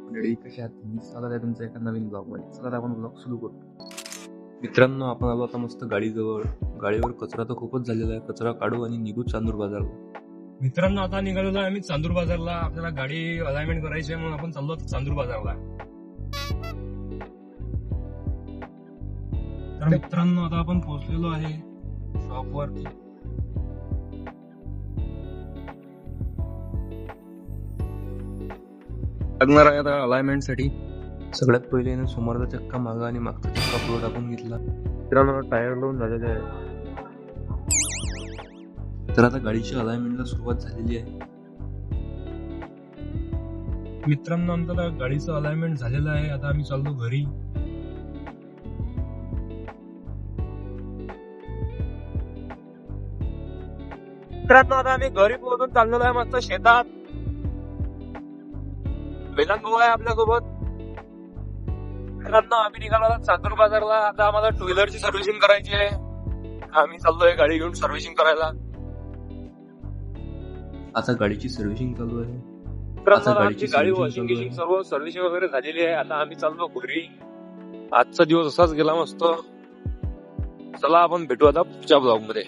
मंडळी कशा आहात तुम्ही? स्वागत आहे तुमचं एका नवीन ब्लॉग मध्ये. चला आपण ब्लॉग सुरू करू. मित्रांनो, आपण आलो आता मस्त गाडीजवळ. गाडीवर कचरा तर खूपच झालेला आहे. कचरा काढू आणि निघू चांदूर बाजारला. मित्रांनो, आता निघालेलो आहे आम्ही चांदूर बाजारला. आपल्याला गाडी अलाइनमेंट करायची आहे म्हणून आपण चाललो चांदूर बाजारला. तर मित्रांनो, आता आपण पोहोचलेलो आहे शॉपवरती. लागणार आहे आता अलाइनमेंट साठी. सगळ्यात पहिले ना समोरचा चक्का मागा आणि मागचा चक्का पुढे टाकून घेतला. मित्रांनो, टायर लावून झालेले आहे. तर आता गाडीच्या अलाइनमेंटला सुरुवात झालेली आहे. मित्रांनो, आमचं गाडीचं अलाइनमेंट झालेलं आहे. आता आम्ही चाललो घरी. मित्रांनो, आता आम्ही घरी पोहोचून चाललेलो आहे मस्त शेतात. वेदांत भाऊ आहे आपल्यासोबत. मित्रांनो, आम्ही निघालो चांदूर बाजारला. आता आम्हाला टू व्हीलरची सर्व्हिसिंग करायची आहे. आम्ही चाललोय गाडी घेऊन सर्व्हिसिंग करायला. आता गाडीची सर्व्हिसिंग चालू आहे. मित्रांनो, आमची गाडी वॉशिंग गिशिंग सर्व सर्व्हिसिंग वगैरे झालेली आहे. आता आम्ही चाललो घरी. आजचा दिवस असाच गेला मस्त. चला आपण भेटू आता पुढच्या ब्लॉग मध्ये.